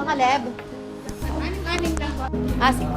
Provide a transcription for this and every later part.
Yung Caleb. Aning lang ba? Ah, sige.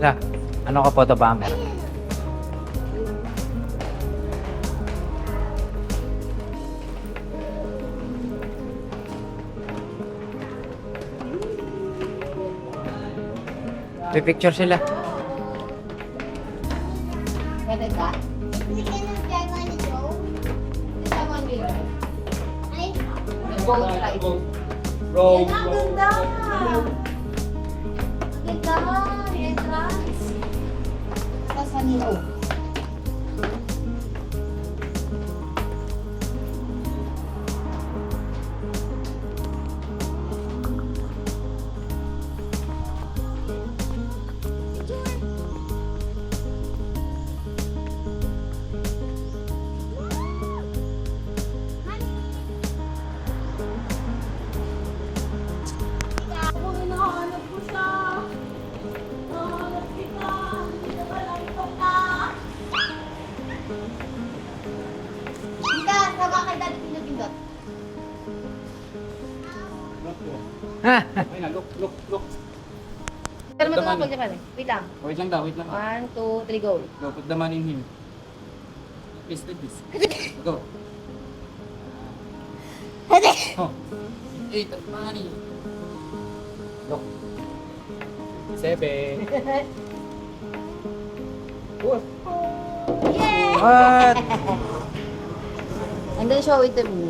La, ano ka photo bomber? Pipicture sila. Pwede ka? Boat ride. Row. Ang ganda! Ang ganda! Entrance. Tapos kanina, oh. Dika, sama kay Daddy Pinupindot. Ay na, look. Pero mo ito ako pag-japan eh. Wait lang. Wait lang daw, wait lang. 1, 2, 3, go. Go, put the money in him. Please, take this. Go. Oh. 8 of money. Look. 7. What? Yay! What? And then show it to me.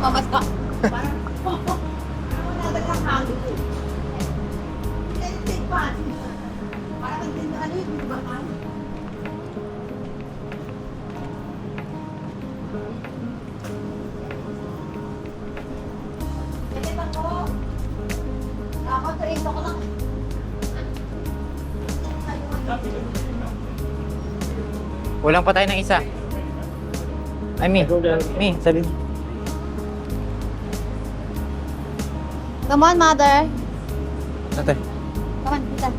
Mamaska. Kulang pa tayo ng isa. Ay, Mi, sabi. Come on, mother. Ate. Come on, kita.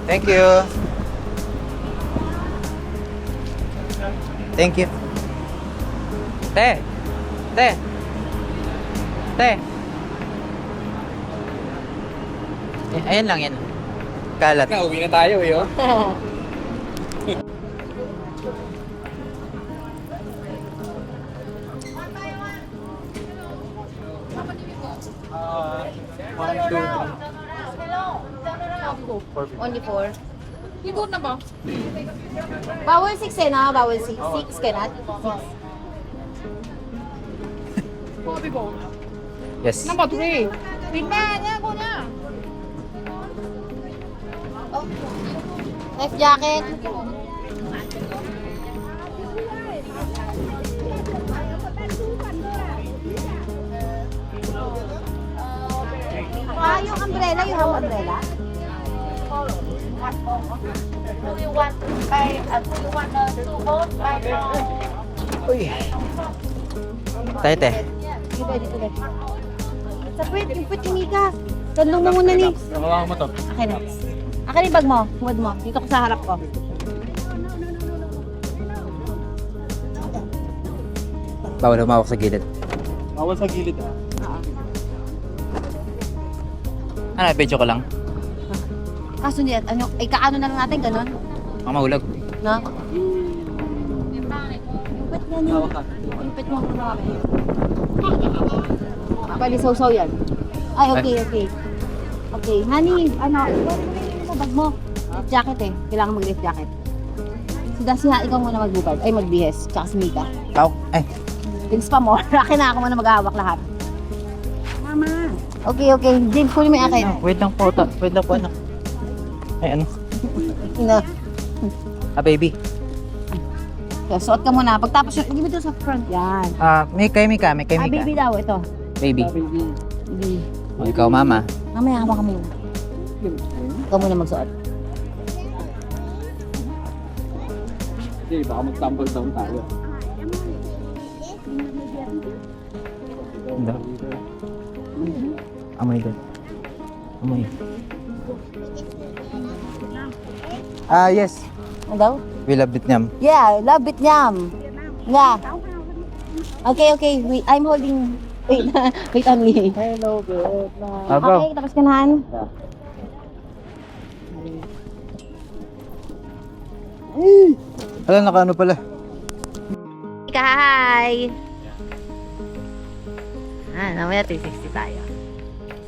Thank you. Thank you. Te. Te. Te. Ayan lang yan. Kalat. Uwi na tayo eh, oh. One, two, three. Only 4. Ikaw na ba? Bawal 6 eh na, bawal 6. 6 cannot. 6. Sabi ko. Yes. Number 3. Tingnan niya ako niya. Life jacket. Ah, yung umbrella, you have umbrella? Do you want to hold by Uy. Tayo, te. Dito, dito, dito. Sa puwet, yung puwet, Mika. Tandong mo muna ni. Nakawa mo to. Akin na. Akin yung bag mo, huwad mo. Dito ko sa harap ko. Bawal humawak sa gilid. Bawal sa gilid ah. Ano, video ko lang. Kaso niya, ano, kaano na lang natin, ganun? Mga mahulog. No? Lupit yan yun. Lupit mo. Pwede sausaw yan. Ay, okay. Okay, honey, ano, iwan mo na yung bag mo. Life jacket eh. Kailangan mag-life jacket. Si Dacia, ikaw muna magbubad. Ay, magbihes. Tsaka si Mika. Tao. Ay. Thanks pa mo. Akin na ako muna mag-ahawak lahat. Mama. Okay. James, kunin mo yung akin. Wait lang po. Wait lang po, anak. Ay, ano? Ina. Baby. So, suot ka muna. Pagtapos yun, lagi mo ito sa front. Yan. Mika. Baby daw, ito. Baby. Baby. O, ikaw, mama. Mamaya, hawak ka muna. Ikaw muna magsuot. Hindi, baka mag-tumble down tayo. Hindi. Amoy doon. Amoy. Yes. Ano daw? We love Vietnam. Yeah, love Vietnam. Yeah. Okay. I'm holding... Wait, wait only. Hello, Vietnam. Okay, tapos ka na, Han? Alam, naka ano pala. Hi! Namaya 360 tayo.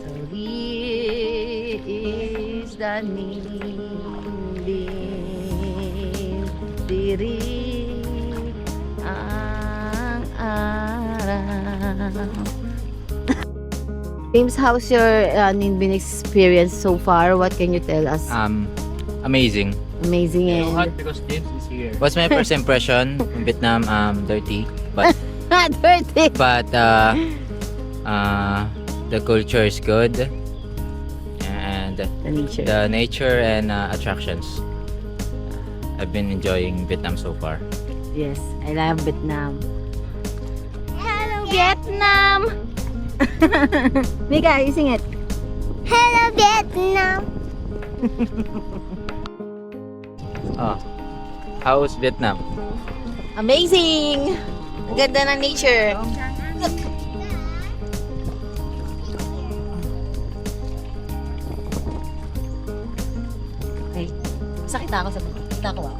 So, here is the diri ang araw. James, how's your Ninh experience so far? What can you tell us? Amazing. Amazing It's hot and... because James is here. What's my first impression in Vietnam? Dirty, but Dirty! the culture is good, and The nature. the nature and attractions. I've been enjoying Vietnam so far. Yes, I love Vietnam. Hello, Vietnam! Mika, you sing it. Hello, Vietnam! How's Vietnam? Amazing! Ang ganda ng nature. Okay. Sakit ako sa kita ko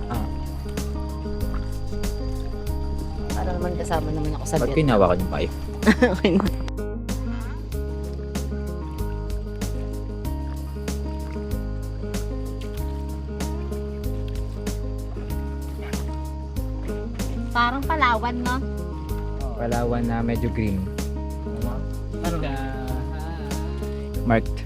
Para naman kasama naman ako sa Ba't Vietnam. pinawa ko yung payo? Okay na. Parang Palawan, no? Palawan na medyo green. Marked.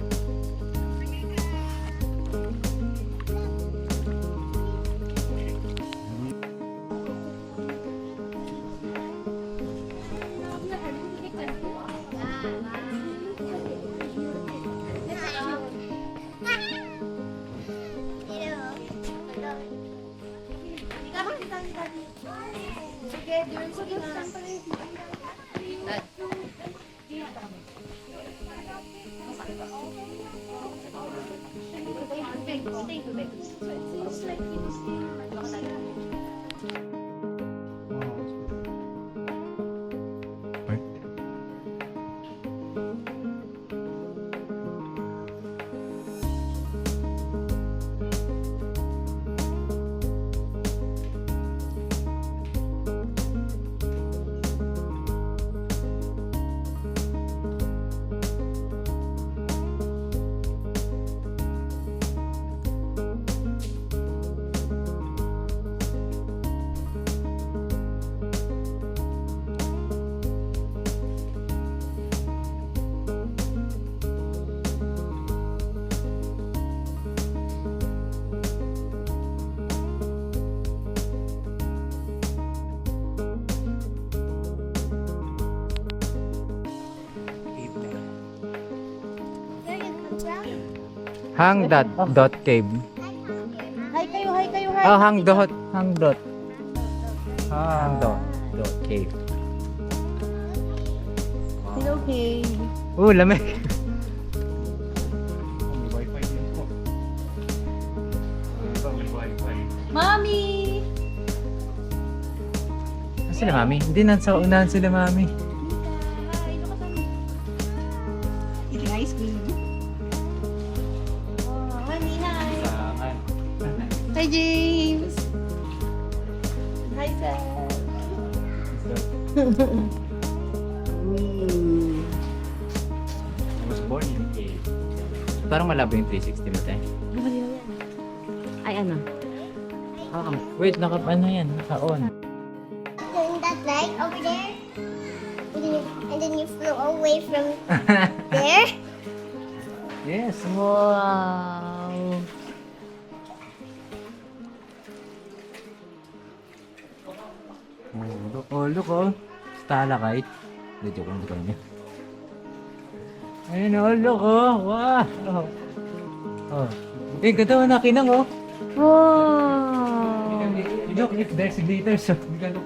Hang cave. Hi kayo. Oh, hang dot cave. Hello, Kay. Lamig. May wifi din po. May wifi. Mommy! Saan sila, mami? Hindi, nasa unahan sila, mami. Eating ice cream. James! Hi, sir! I was born in a... Parang malabo yung 360 mo, te. Ay, ano? Wait, ano yan? Naka-on. Doing that light over there, and then you flew away from there. Yes. Wow! Look, oh. Stalakite. Hindi, joke lang, joke lang yun. Ayun, oh, look, oh. Wow. Oh. Eh, ganda mo nakinang, oh. Wow! Look, there's glitters. So, look.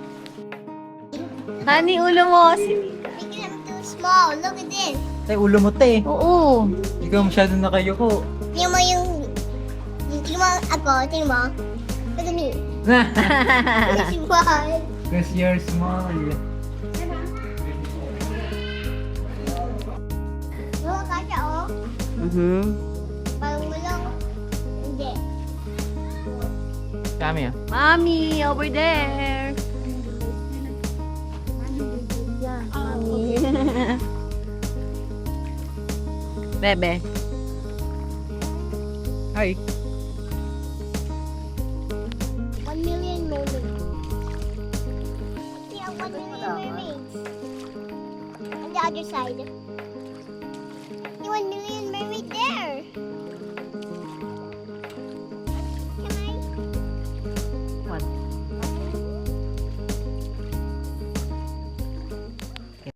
Honey, ulo mo! Because I'm too small. Look at this. Tay, ulo mo, te. Oo! Ikaw masyadong nakayuko. Tingnan mo tingnan mo ako, tingnan mo. Look at me. Small. Because you're small. Oh, kasha, oh. Parang walang, hindi. Kami, ah. Mommy, over there! Mommy. Bebe. Hi. 1 million mermaids. Yeah, 1 million mermaids. On the other side.